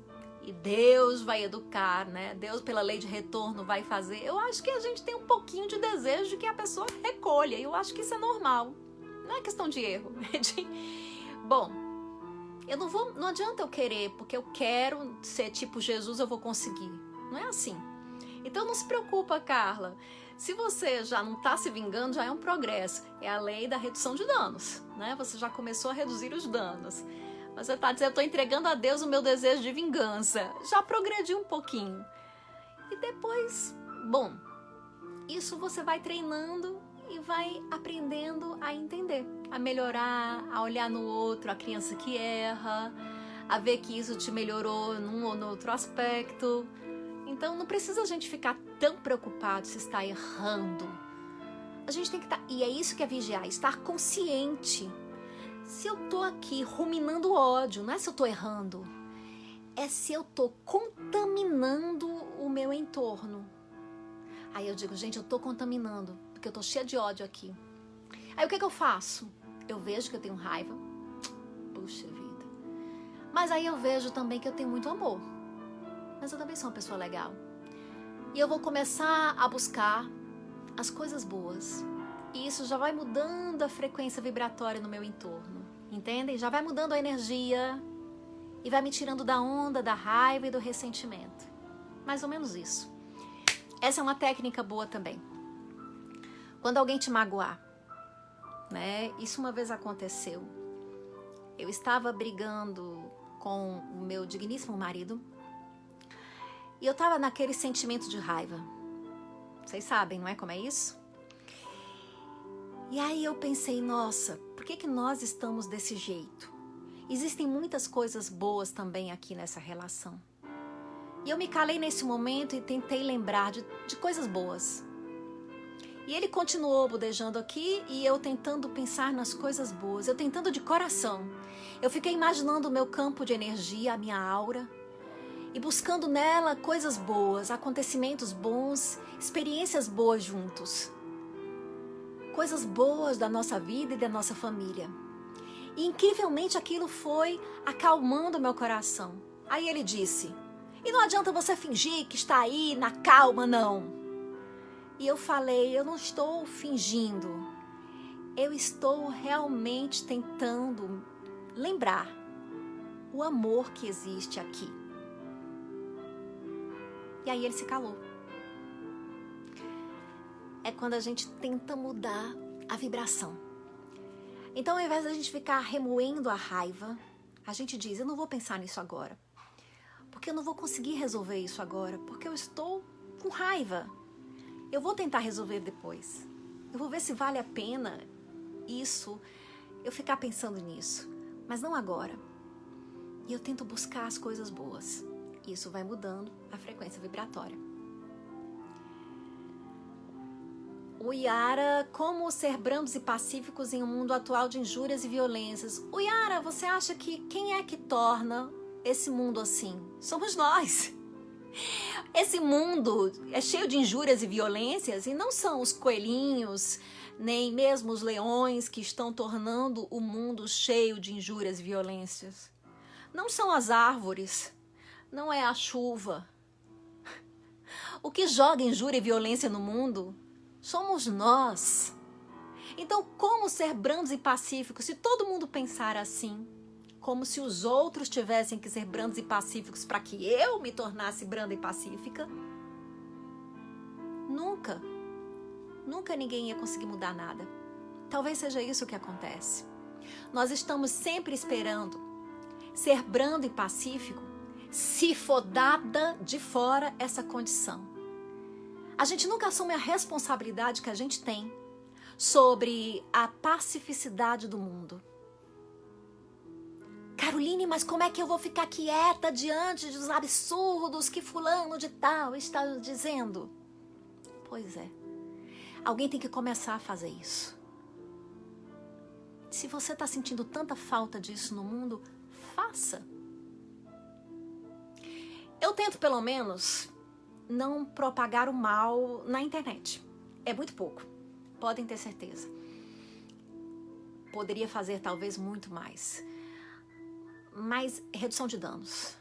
e Deus vai educar, né? Deus, pela lei de retorno, vai fazer. Eu acho que a gente tem um pouquinho de desejo de que a pessoa recolha. Eu acho que isso é normal. Não é questão de erro. Bom, não adianta eu querer, porque eu quero ser tipo Jesus, eu vou conseguir. Não é assim. Então não se preocupa, Carla. Se você já não está se vingando, já é um progresso. É a lei da redução de danos, né? Você já começou a reduzir os danos. Você está dizendo, eu estou entregando a Deus o meu desejo de vingança. Já progrediu um pouquinho. E depois, bom, isso você vai treinando e vai aprendendo a entender, a melhorar, a olhar no outro, a criança que erra, a ver que isso te melhorou num ou no outro aspecto. Então não precisa a gente ficar tão preocupado se está errando. A gente tem que estar, e é isso que é vigiar, estar consciente. Se eu tô aqui ruminando ódio, não é se eu tô errando, é se eu tô contaminando o meu entorno. Aí eu digo, gente, eu tô contaminando, porque eu tô cheia de ódio aqui. Aí o que eu faço? Eu vejo que eu tenho raiva. Puxa vida. Mas aí eu vejo também que eu tenho muito amor. Mas eu também sou uma pessoa legal. E eu vou começar a buscar as coisas boas. E isso já vai mudando a frequência vibratória no meu entorno. Entendem? Já vai mudando a energia e vai me tirando da onda da raiva e do ressentimento. Mais ou menos isso. Essa é uma técnica boa também. Quando alguém te magoar, né? Isso uma vez aconteceu. Eu estava brigando com o meu digníssimo marido e eu estava naquele sentimento de raiva. Vocês sabem, não é como é isso? E aí eu pensei, nossa, por que nós estamos desse jeito? Existem muitas coisas boas também aqui nessa relação. E eu me calei nesse momento e tentei lembrar de coisas boas. E ele continuou bodejando aqui e eu tentando pensar nas coisas boas, eu tentando de coração. Eu fiquei imaginando o meu campo de energia, a minha aura, e buscando nela coisas boas, acontecimentos bons, experiências boas juntos. Coisas boas da nossa vida e da nossa família. E incrivelmente aquilo foi acalmando o meu coração. Aí ele disse, e não adianta você fingir que está aí na calma, não. E eu falei, eu não estou fingindo. Eu estou realmente tentando lembrar o amor que existe aqui. E aí ele se calou. É quando a gente tenta mudar a vibração. Então, ao invés da gente ficar remoendo a raiva, a gente diz, eu não vou pensar nisso agora. porque eu não vou conseguir resolver isso agora, porque eu estou com raiva. Eu vou tentar resolver depois. Eu vou ver se vale a pena isso, eu ficar pensando nisso, mas não agora. E eu tento buscar as coisas boas. Isso vai mudando a frequência vibratória. O Yara, como ser brandos e pacíficos em um mundo atual de injúrias e violências? O Yara, você acha que quem é que torna esse mundo assim? Somos nós. Esse mundo é cheio de injúrias e violências e não são os coelhinhos, nem mesmo os leões que estão tornando o mundo cheio de injúrias e violências. Não são as árvores, não é a chuva. O que joga injúria e violência no mundo somos nós. Então, como ser brandos e pacíficos se todo mundo pensar assim? Como se os outros tivessem que ser brandos e pacíficos para que eu me tornasse branda e pacífica? Nunca. Nunca ninguém ia conseguir mudar nada. Talvez seja isso que acontece. Nós estamos sempre esperando ser brando e pacífico se for dada de fora essa condição. A gente nunca assume a responsabilidade que a gente tem sobre a pacificidade do mundo. Caroline, mas como é que eu vou ficar quieta diante dos absurdos que fulano de tal está dizendo? Pois é. Alguém tem que começar a fazer isso. Se você está sentindo tanta falta disso no mundo, faça. Eu tento, pelo menos, não propagar o mal na internet. É muito pouco, podem ter certeza. Poderia fazer talvez muito mais. Mas redução de danos.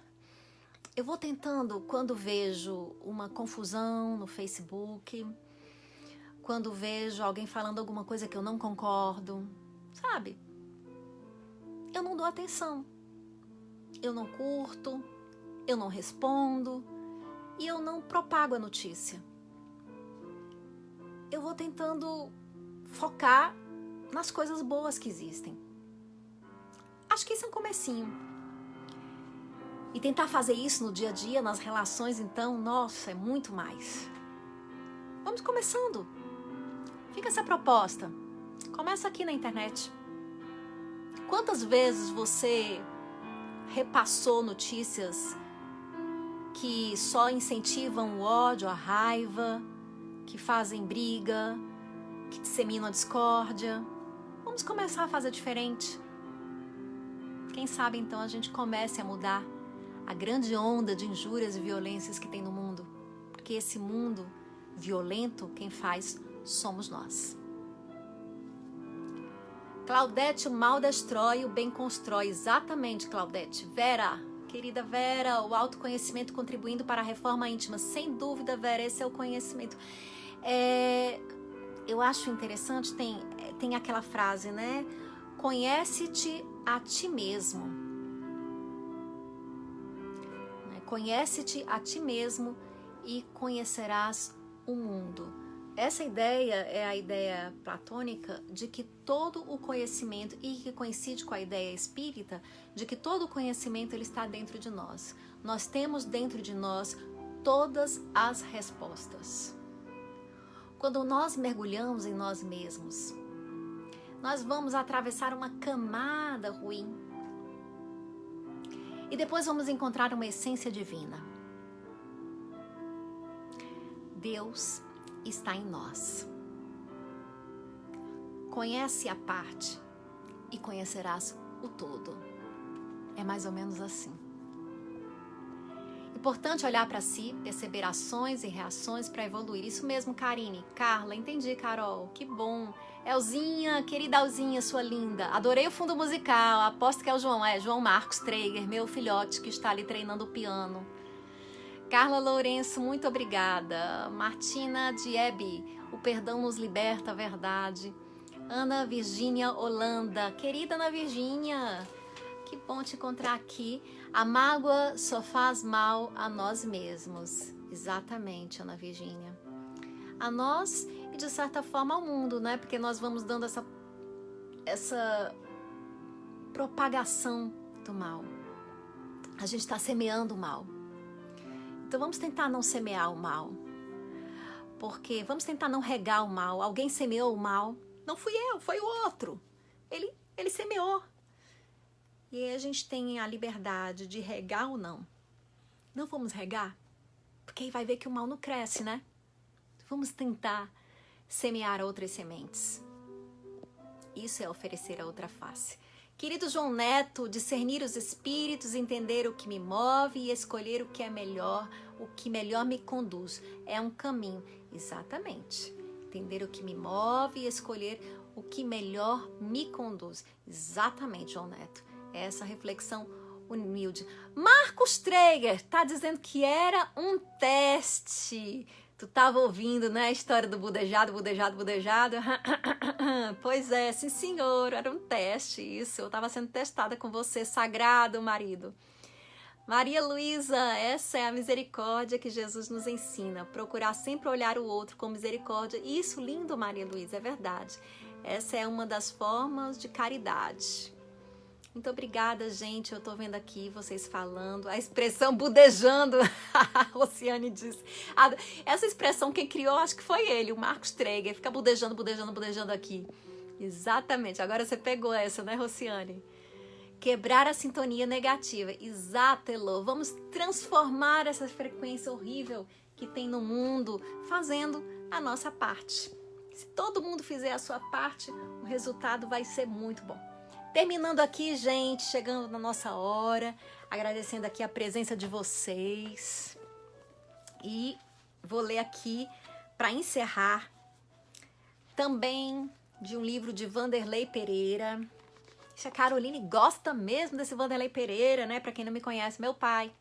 Eu vou tentando, quando vejo uma confusão no Facebook, quando vejo alguém falando alguma coisa que eu não concordo, sabe? Eu não dou atenção. Eu não curto, eu não respondo e eu não propago a notícia. Eu vou tentando focar nas coisas boas que existem. Acho que isso é um comecinho. E tentar fazer isso no dia a dia, nas relações, então, nossa, é muito mais. Vamos começando. Fica essa proposta. Começa aqui na internet. Quantas vezes você repassou notícias que só incentivam o ódio, a raiva, que fazem briga, que disseminam a discórdia? Vamos começar a fazer diferente. Quem sabe então a gente comece a mudar a grande onda de injúrias e violências que tem no mundo. Porque esse mundo violento, quem faz somos nós. Claudete, o mal destrói, o bem constrói. Exatamente, Claudete. Vera, querida Vera, o autoconhecimento contribuindo para a reforma íntima. Sem dúvida, Vera, esse é o conhecimento. Eu acho interessante, tem aquela frase, né? Conhece-te a ti mesmo. Conhece-te a ti mesmo e conhecerás o mundo. Essa ideia é a ideia platônica de que todo o conhecimento, e que coincide com a ideia espírita, de que todo o conhecimento ele está dentro de nós. Nós temos dentro de nós todas as respostas. Quando nós mergulhamos em nós mesmos, nós vamos atravessar uma camada ruim e depois vamos encontrar uma essência divina. Deus está em nós. Conhece a parte e conhecerás o todo. É mais ou menos assim. Importante olhar para si, perceber ações e reações para evoluir. Isso mesmo, Karine. Carla, entendi, Carol. Que bom. Elzinha, querida Elzinha, sua linda. Adorei o fundo musical. Aposto que é o João. João Marcos Traeger, meu filhote que está ali treinando o piano. Carla Lourenço, muito obrigada. Martina Diebe, o perdão nos liberta, a verdade. Ana Virgínia Holanda, querida Ana Virgínia, que bom te encontrar aqui. A mágoa só faz mal a nós mesmos. Exatamente, Ana Virgínia. A nós e, de certa forma, ao mundo, né? Porque nós vamos dando essa propagação do mal. A gente está semeando o mal. Então vamos tentar não semear o mal. Porque vamos tentar não regar o mal. Alguém semeou o mal. Não fui eu, foi o outro. Ele semeou. E aí a gente tem a liberdade de regar ou não. Não vamos regar? Porque aí vai ver que o mal não cresce, né? Vamos tentar semear outras sementes. Isso é oferecer a outra face. Querido João Neto, discernir os espíritos, entender o que me move e escolher o que é melhor, o que melhor me conduz. É um caminho. Exatamente. Entender o que me move e escolher o que melhor me conduz. Exatamente, João Neto. Essa reflexão humilde. Marcos Traeger está dizendo que era um teste. Tu estava ouvindo, né, a história do budejado. Pois é, sim senhor, era um teste isso. Eu estava sendo testada com você, sagrado marido. Maria Luísa, essa é a misericórdia que Jesus nos ensina. Procurar sempre olhar o outro com misericórdia. Isso, lindo, Maria Luísa, é verdade. Essa é uma das formas de caridade. Muito obrigada, gente. Eu tô vendo aqui vocês falando. A expressão budejando. A Rociane disse. Essa expressão quem criou, acho que foi ele, o Marcos Traeger. Fica budejando aqui. Exatamente. Agora você pegou essa, né, Rociane? Quebrar a sintonia negativa. Exato, Elô. Vamos transformar essa frequência horrível que tem no mundo, fazendo a nossa parte. Se todo mundo fizer a sua parte, o resultado vai ser muito bom. Terminando aqui, gente, chegando na nossa hora, agradecendo aqui a presença de vocês. E vou ler aqui, para encerrar, também de um livro de Vanderlei Pereira. A Caroline gosta mesmo desse Vanderlei Pereira, né? Para quem não me conhece, meu pai,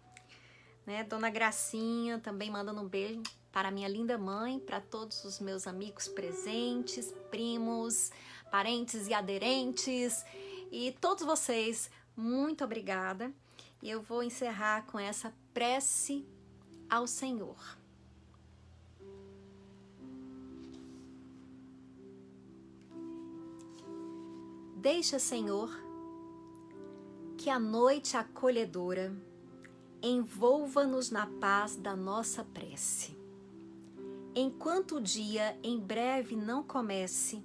né? Dona Gracinha também mandando um beijo para a minha linda mãe, para todos os meus amigos presentes, primos, parentes e aderentes. E todos vocês, muito obrigada. E eu vou encerrar com essa prece ao Senhor. Deixa, Senhor, que a noite acolhedora envolva-nos na paz da nossa prece. Enquanto o dia em breve não comece,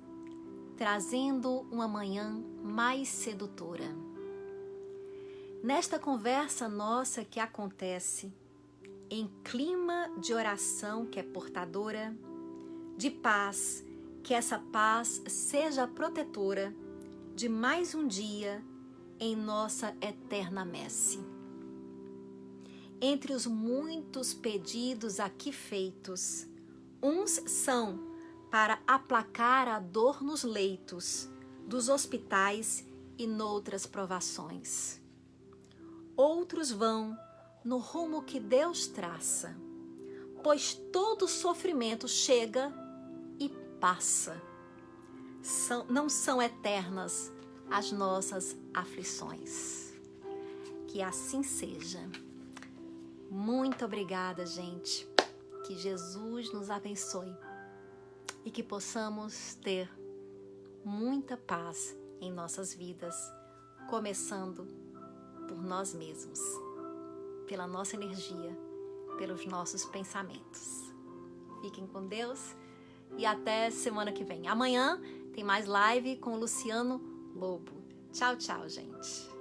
trazendo uma manhã mais sedutora. Nesta conversa nossa que acontece, em clima de oração que é portadora, de paz, que essa paz seja protetora de mais um dia em nossa eterna messe. Entre os muitos pedidos aqui feitos, uns são para aplacar a dor nos leitos dos hospitais e noutras provações. Outros vão no rumo que Deus traça, pois todo sofrimento chega e passa. Não são eternas as nossas aflições. Que assim seja. Muito obrigada, gente. Que Jesus nos abençoe e que possamos ter muita paz em nossas vidas, começando por nós mesmos, pela nossa energia, pelos nossos pensamentos. Fiquem com Deus e até semana que vem. Amanhã tem mais live com o Luciano Lobo. Tchau, tchau, gente.